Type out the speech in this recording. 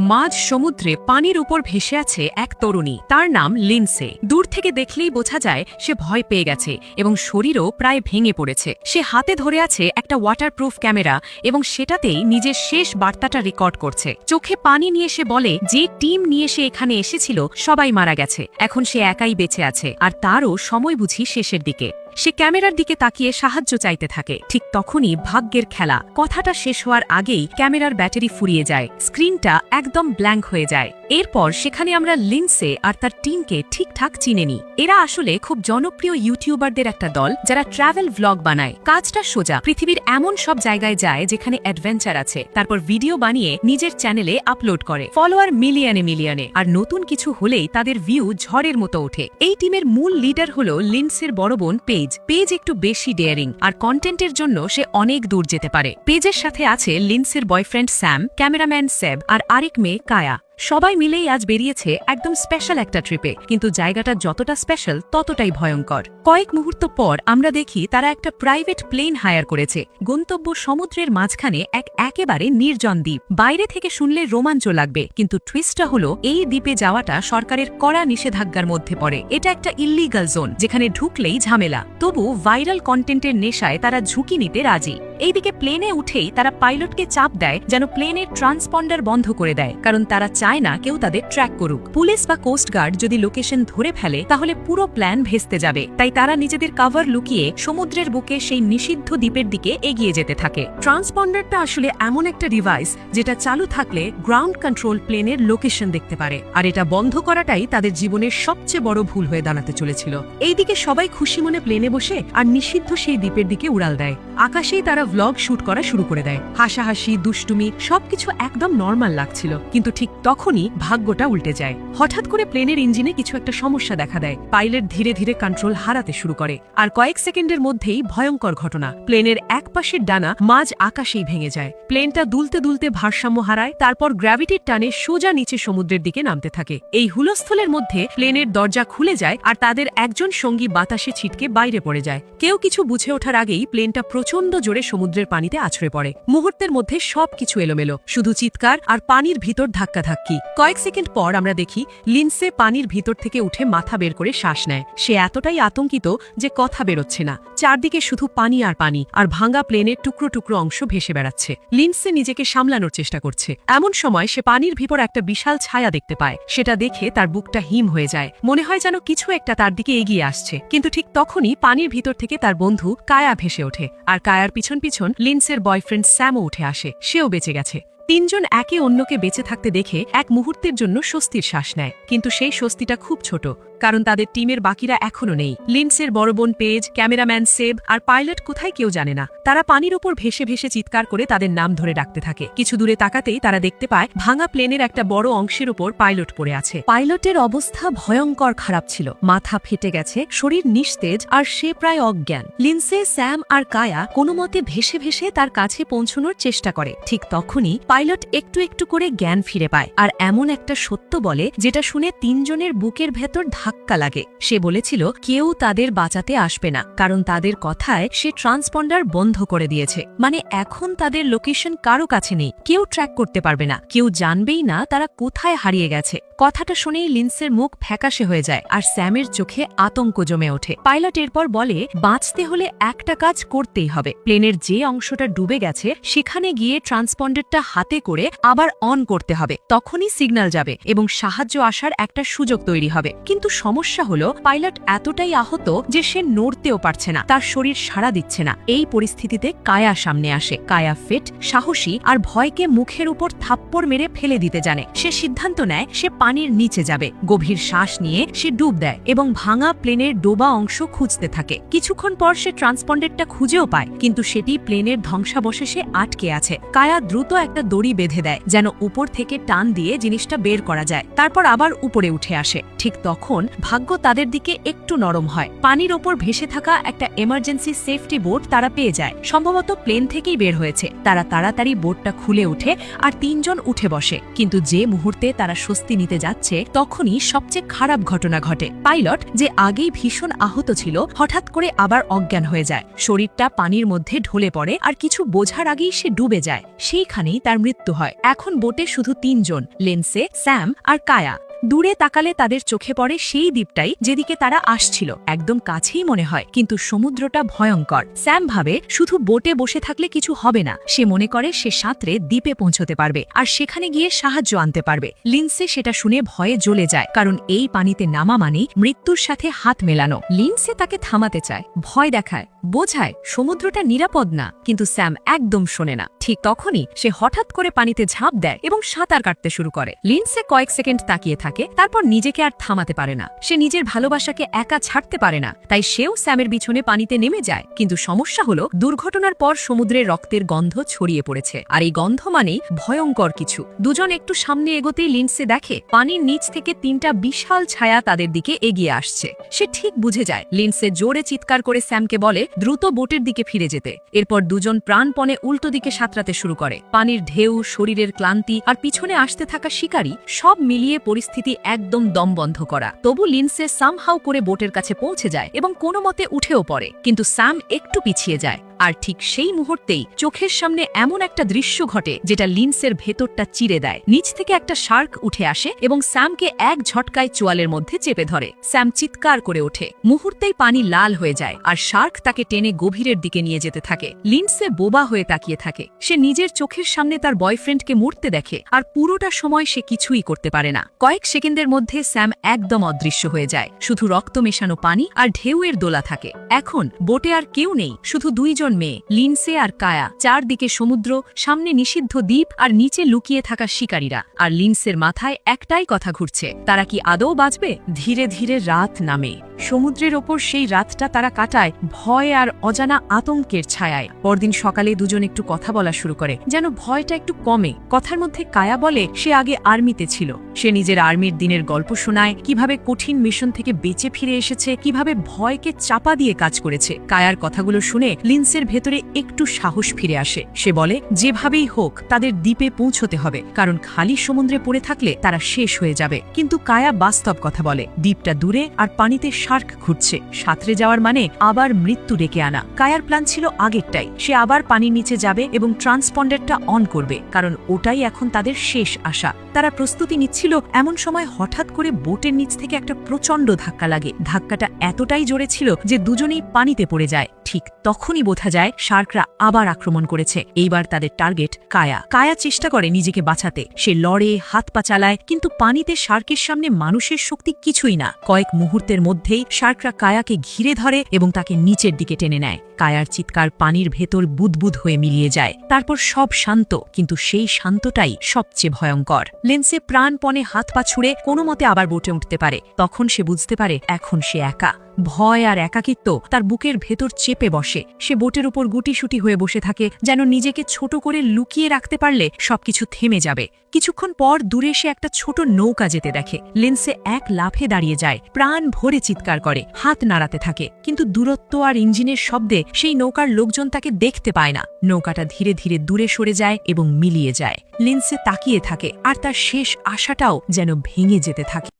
মাঝ সমুদ্রে পানির উপর ভেসে আছে এক তরুণী, তার নাম লিন্ডসে। দূর থেকে দেখলেই বোঝা যায় সে ভয় পেয়ে গেছে এবং শরীরও প্রায় ভেঙে পড়েছে। সে হাতে ধরে আছে একটা ওয়াটারপ্রুফ ক্যামেরা এবং সেটাতেই নিজের শেষ বার্তাটা রেকর্ড করছে। চোখে পানি নিয়ে সে বলে, যে টিম নিয়ে সে এখানে এসেছিল সবাই মারা গেছে, এখন সে একাই বেঁচে আছে, আর তারও সময় বুঝি শেষের দিকে। সে ক্যামেরার দিকে তাকিয়ে সাহায্য চাইতে থাকে। ঠিক তখনই ভাগ্যের খেলা। কথাটা শেষ হওয়ার আগেই ক্যামেরার ব্যাটারি ফুরিয়ে যায়, স্ক্রিনটা একদম ব্ল্যাঙ্ক হয়ে যায়। এরপর সেখানে আমরা লিন্ডসে আর তার টিমকে ঠিকঠাক চিনে নিই। এরা আসলে খুব জনপ্রিয় ইউটিউবারদের একটা দল, যারা ট্রাভেল ভ্লগ বানায়। কাজটা সোজা, পৃথিবীর এমন সব জায়গায় যায় যেখানে অ্যাডভেঞ্চার আছে, তারপর ভিডিও বানিয়ে নিজের চ্যানেলে আপলোড করে। ফলোয়ার মিলিয়নে মিলিয়নে, আর নতুন কিছু হলেই তাদের ভিউ ঝড়ের মতো ওঠে। এই টিমের মূল লিডার হলো লিন্ডসের বড় বোন পেজ একটু বেশি ডেয়ারিং, আর কন্টেন্টের জন্য সে অনেক দূর যেতে পারে। পেজের সাথে আছে লিন্ডসের বয়ফ্রেন্ড স্যাম, ক্যামেরাম্যান সেব, আর আরেক মেয়ে কায়া। সবাই মিলেই আজ বেরিয়েছে একদম স্পেশাল একটা ট্রিপে, কিন্তু জায়গাটা যতটা স্পেশাল ততটাই ভয়ঙ্কর। কয়েক মুহূর্ত পর আমরা দেখি তারা একটা প্রাইভেট প্লেন হায়ার করেছে। গন্তব্য সমুদ্রের মাঝখানে একেবারে নির্জন দ্বীপ। বাইরে থেকে শুনলে রোমাঞ্চ লাগবে, কিন্তু টুইস্টটা হলো এই দ্বীপে যাওয়াটা সরকারের কড়া নিষেধাজ্ঞার মধ্যে পড়ে। এটা একটা ইল্লিগাল জোন, যেখানে ঢুকলেই ঝামেলা। তবু ভাইরাল কন্টেন্টের নেশায় তারা ঝুঁকি নিতে রাজি। এইদিকে প্লেনে উঠেই তারা পাইলটকে চাপ দেয় যেন প্লেনের ট্রান্সপন্ডার বন্ধ করে দেয়, কারণ তারা চায় না কেউ তাদের ট্র্যাক করুক। পুলিশ বা কোস্টগার্ড যদি লোকেশন ধরে ফেলে তাহলে পুরো প্ল্যান ভেস্তে যাবে। তাই তারা নিজেদের কভার লুকিয়ে সমুদ্রের বুকে সেই নিষিদ্ধ দ্বীপের দিকে এগিয়ে যেতে থাকে। ট্রান্সপন্ডারটা আসলে এমন একটা ডিভাইস যেটা চালু থাকলে গ্রাউন্ড কন্ট্রোল প্লেনের লোকেশন দেখতে পারে, আর এটা বন্ধ করাটাই তাদের জীবনের সবচেয়ে বড় ভুল হয়ে দাঁড়াতে চলেছিল। এইদিকে সবাই খুশি মনে প্লেনে বসে আর নিষিদ্ধ সেই দ্বীপের দিকে উড়াল দেয়। আকাশেই তারা ভ্লগ শুট করা শুরু করে দেয়। হাসাহাসি, দুষ্টুমি সবকিছু একদম নর্মাল লাগছিল, কিন্তু ঠিক তখনই ভাগ্যটা উল্টে যায়। হঠাৎ করে প্লেনের ইঞ্জিনে কিছু একটা সমস্যা দেখা দেয়। পাইলট ধীরে ধীরে কন্ট্রোল হারাতে শুরু করে, আর কয়েক সেকেন্ডের মধ্যেই ভয়ঙ্কর ঘটনা। প্লেনের এক পাশের ডানা মাঝ আকাশেই ভেঙে যায়। প্লেনটা দুলতে দুলতে ভারসাম্য হারায়, তারপর গ্র্যাভিটির টানে সোজা নিচে সমুদ্রের দিকে নামতে থাকে। এই হুলস্থলের মধ্যে প্লেনের দরজা খুলে যায়, আর তাদের একজন সঙ্গী বাতাসে ছিটকে বাইরে পড়ে যায়। কেউ কিছু বুঝে ওঠার আগেই প্লেনটা প্রচন্ড জোরে সমুদ্রের পানিতে আছড়ে পড়ে। মুহূর্তের মধ্যে সবকিছু এলোমেলো, শুধু চিৎকার আর পানির ভিতর ধাক্কাধাক্কি। কয়েক সেকেন্ড পর আমরা দেখি লিন্ডসে পানির ভিতর থেকে উঠে মাথা বের করে শ্বাস নেয়। সে এতটাই আতঙ্কিত যে কথা বেরোচ্ছে না। চারদিকে শুধু পানি আর পানি, আর ভাঙা প্লেনের টুকরো টুকরো অংশ ভেসে বেড়াচ্ছে। লিন্ডসে নিজেকে সামলানোর চেষ্টা করছে। এমন সময় সে পানির ভিতর একটা বিশাল ছায়া দেখতে পায়। সেটা দেখে তার বুকটা হিম হয়ে যায়। মনে হয় যেন কিছু একটা তার দিকে এগিয়ে আসছে, কিন্তু ঠিক তখনই পানির ভিতর থেকে তার বন্ধু কায়া ভেসে ওঠে, আর কায়ার পিছন পিছন লিন্ডসের বয়ফ্রেন্ড স্যামও উঠে আসে। সেও বেঁচে গেছে। তিনজন একে অন্যকে বেঁচে থাকতে দেখে এক মুহূর্তের জন্য স্বস্তির শ্বাস নেয়, কিন্তু সেই স্বস্তিটা খুব ছোট, কারণ তাদের টিমের বাকিরা এখনো নেই। লিন্ডসের বড় বোন পেজ, ক্যামেরাম্যান সেব আর পাইলট কোথায় কেউ জানে না। তারা পানির ওপর ভেসে ভেসে চিৎকার করে তাদের নাম ধরে ডাকতে থাকে। কিছু দূরে তাকাতেই তারা দেখতে পায় ভাঙা প্লেনের একটা বড় অংশের উপর পাইলট পড়ে আছে। পাইলটের অবস্থা ভয়ঙ্কর খারাপ ছিল। মাথা ফেটে গেছে, শরীর নিস্তেজ, আর সে প্রায় অজ্ঞান। লিন্ডসে, স্যাম আর কায়া কোনো মতে ভেসে ভেসে তার কাছে পৌঁছানোর চেষ্টা করে। ঠিক তখনই পাইলট একটু একটু করে জ্ঞান ফিরে পায়, আর এমন একটা সত্য বলে যেটা শুনে তিনজনের বুকের ভেতর ধাক্কা লাগে। সে বলেছিল কেউ তাদের বাঁচাতে আসবে না, কারণ তাদের কথায় সে ট্রান্সপন্ডার বন্ধ করে দিয়েছে। মানে এখন তাদের লোকেশন কারো কাছে নেই, কেউ ট্র্যাক করতে পারবে না, কেউ জানবেই না তারা কোথায় হারিয়ে গেছে। কথাটা শুনেই লিন্ডসের মুখ ফ্যাকাশে হয়ে যায়, আর স্যামের চোখে আতঙ্ক জমে ওঠে। পাইলট এরপর বলে, বাঁচতে হলে একটা কাজ করতেই হবে। প্লেনের যে অংশটা ডুবে গেছে সেখানে গিয়ে ট্রান্সপন্ডারটা হাতে করে আবার অন করতে হবে। তখনই সিগন্যাল যাবে এবং সাহায্য আসার একটা সুযোগ তৈরি হবে। কিন্তু সমস্যা হলো পাইলট এতটাই আহত যে সে নড়তেও পারছে না, তার শরীর সাড়া দিচ্ছে না। এই পরিস্থিতিতে কায়া সামনে আসে। কায়া ফিট, সাহসী, আর ভয়কে মুখের উপর থাপ্পড় মেরে ফেলে দিতে জানে। সে সিদ্ধান্ত নেয় সে পানির নিচে যাবে। গভীর শ্বাস নিয়ে সে ডুব দেয় এবং ভাঙা প্লেনের ডোবা অংশ খুঁজতে থাকে। কিছুক্ষণ পর সে ট্রান্সপন্ডারটা খুঁজেও পায়, কিন্তু সেটি প্লেনের ধ্বংসাবশেষে আটকে আছে। কায়া দ্রুত একটা দড়ি বেঁধে দেয় যেন উপর থেকে টান দিয়ে জিনিসটা বের করা যায়। তারপর আবার উপরে উঠে আসে। ঠিক তখন ভাগ্য তাদের দিকে একটু নরম হয়। পানির ওপর ভেসে থাকা একটা এমার্জেন্সি সেফটি বোট তারা পেয়ে যায়, সম্ভবত প্লেন থেকেই বের হয়েছে। তারা তাড়াতাড়ি বোটটা খুলে ওঠে আর 3 জন উঠে বসে। কিন্তু যে মুহূর্তে তারা স্বস্তি নিতে যাচ্ছে তখনই সবচেয়ে খারাপ ঘটনা ঘটে। পাইলট, যে আগেই ভীষণ আহত ছিল, হঠাৎ করে আবার অজ্ঞান হয়ে যায়। শরীরটা পানির মধ্যে ঢলে পড়ে আর কিছু বোঝার আগেই সে ডুবে যায়। সেইখানেই তার মৃত্যু হয়। এখন বোটে শুধু 3 জন, লিন্ডসে, স্যাম আর কায়া। দূরে তাকালে তাদের চোখে পড়ে সেই দ্বীপটাই যেদিকে তারা আসছিল। একদম কাছেই মনে হয়, কিন্তু সমুদ্রটা ভয়ঙ্কর। স্যাম ভাবে শুধু বোটে বসে থাকলে কিছু হবে না। সে মনে করে সে সাঁতরে দ্বীপে পৌঁছতে পারবে আর সেখানে গিয়ে সাহায্য আনতে পারবে। লিন্ডসে সেটা শুনে ভয়ে জ্বলে যায়, কারণ এই পানিতে নামা মানে মৃত্যুর সাথে হাত মেলানো। লিন্ডসে তাকে থামাতে চায়, ভয় দেখায়, বোঝায় সমুদ্রটা নিরাপদ না, কিন্তু স্যাম একদম শোনে না। ঠিক তখনই সে হঠাৎ করে পানিতে ঝাঁপ দেয় এবং সাঁতার কাটতে শুরু করে। লিন্ডসে কয়েক সেকেন্ড তাকিয়ে থাকে, তারপর নিজেকে আর থামাতে পারে না। সে নিজের ভালোবাসাকে একা ছাড়তে পারে না, তাই সেও স্যামের পিছনে পানিতে নেমে যায়। কিন্তু সমস্যা হলো, দুর্ঘটনার পর সমুদ্রে রক্তের গন্ধ ছড়িয়ে পড়েছে, আর এই গন্ধ মানেই ভয়ঙ্কর কিছু। দুজন একটু সামনে এগোতেই লিন্ডসে দেখে পানির নিচ থেকে 3টা বিশাল ছায়া তাদের দিকে এগিয়ে আসছে। সে ঠিক বুঝে যায়। লিন্ডসে জোরে চিৎকার করে স্যামকে বলে দ্রুত বোটের দিকে ফিরে যেতে। এরপর দুজন প্রাণপণে উল্টো দিকে সাঁতরাতে শুরু করে। পানির ঢেউ, শরীরের ক্লান্তি আর পিছনে আসতে থাকা শিকারী, সব মিলিয়ে পরিস্থিতি একদম দমবন্ধ করা। তবু লিন্ডসে সামহাউ করে বোটের কাছে পৌঁছে যায় এবং কোনো মতে উঠেও পড়ে। কিন্তু স্যাম একটু পিছিয়ে যায়। আর ঠিক সেই মুহূর্তেই চোখের সামনে এমন একটা দৃশ্য ঘটে যেটা লিন্ডসের ভেতরটা চিরে দেয়। নিচ থেকে একটা শার্ক উঠে আসে এবং স্যামকে এক ঝটকায় চোয়ালের মধ্যে চেপে ধরে। স্যাম চিৎকার করে ওঠে। মুহূর্তেই পানি লাল হয়ে যায় আর শার্ক তাকে টেনে গভীরের দিকে নিয়ে যেতে থাকে। লিন্ডসে বোবা হয়ে তাকিয়ে থাকে। সে নিজের চোখের সামনে তার বয়ফ্রেন্ডকে মরতে দেখে, আর পুরোটা সময় সে কিছুই করতে পারে না। কয়েক সেকেন্ডের মধ্যে স্যাম একদম অদৃশ্য হয়ে যায়। শুধু রক্ত মেশানো পানি আর ঢেউয়ের দোলা থাকে। এখন বোটে আর কেউ নেই, শুধু 2 জন মেয়ে, লিন্ডসে আর কায়া। চারদিকে সমুদ্র, সামনে নিষিদ্ধ দ্বীপ আর নিচে লুকিয়ে থাকা শিকারীরা। আর লিন্ডসের মাথায় একটাই কথা ঘুরছে, তারা কি আদৌ বাঁচবে? ধীরে ধীরে রাত নামে। সমুদ্রের ওপর সেই রাতটা তারা কাটায় ভয় আর অজানা আতঙ্কের ছায়ায়। পরদিন সকালে দুজন একটু কথা বলা শুরু করে, যেন ভয়টা একটু কমে। কথার মধ্যে কায়া বলে সে আগে আর্মিতে ছিল। সে নিজের আর্মির দিনের গল্প শোনায়, কিভাবে কঠিন মিশন থেকে বেঁচে ফিরে এসেছে, কিভাবে ভয়কে চাপা দিয়ে কাজ করেছে। কায়ার কথাগুলো শুনে লিন্ডসের ভেতরে একটু সাহস ফিরে আসে। সে বলে যেভাবেই হোক তাদের দ্বীপে পৌঁছতে হবে, কারণ খালি সমুদ্রে পড়ে থাকলে তারা শেষ হয়ে যাবে। কিন্তু কায়া বাস্তব কথা বলে, দ্বীপটা দূরে আর পানিতে শার্ক ঘুরছে। সাঁতরে যাওয়ার মানে আবার মৃত্যু ডেকে আনা। কায়ার প্ল্যান ছিল আগেরটাই, সে আবার পানির নিচে যাবে এবং ট্রান্সপন্ডারটা অন করবে, কারণ ওটাই এখন তাদের শেষ আশা। তারা প্রস্তুতি নিচ্ছিল, এমন সময় হঠাৎ করে বোটের নিচ থেকে একটা প্রচণ্ড ধাক্কা লাগে। ধাক্কাটা এতটাই জোরে ছিল যে দুজনেই পানিতে পড়ে যায়। ঠিক তখনই বোঝা যায় শার্করা আবার আক্রমণ করেছে। এইবার তাদের টার্গেট কায়া। কায়া চেষ্টা করে নিজেকে বাঁচাতে। সে লড়ে, হাত পা চালায়, কিন্তু পানিতে শার্কের সামনে মানুষের শক্তি কিছুই না। কয়েক মুহূর্তের মধ্যেই শার্করা কায়াকে ঘিরে ধরে এবং তাকে নিচের দিকে টেনে নেয়। কায়ার চিৎকার পানির ভেতর বুদবুদ হয়ে মিলিয়ে যায়। তারপর সব শান্ত, কিন্তু সেই শান্তটাই সবচেয়ে ভয়ঙ্কর। লিন্ডসে প্রাণপণে হাত পা ছুঁড়ে কোনো মতে আবার বোটে উঠতে পারে। তখন সে বুঝতে পারে এখন সে একা। ভয় আর একাকিত্ব তার বুকের ভেতর চেপে বসে। সে বোটের উপর গুটিসুটি হয়ে বসে থাকে, যেন নিজেকে ছোট করে লুকিয়ে রাখতে পারলে সবকিছু থেমে যাবে। কিছুক্ষণ পর দূরে সে একটা ছোট নৌকা যেতে দেখে। লিন্ডসে এক লাফে দাঁড়িয়ে যায়, প্রাণ ভরে চিৎকার করে, হাত নাড়াতে থাকে। কিন্তু দূরত্ব আর ইঞ্জিনের শব্দে সেই নৌকার লোকজন তাকে দেখতে পায় না। নৌকাটা ধীরে ধীরে দূরে সরে যায় এবং মিলিয়ে যায়। লিন্ডসে তাকিয়ে থাকে, আর তার শেষ আশাটাও যেন ভেঙে যেতে থাকে।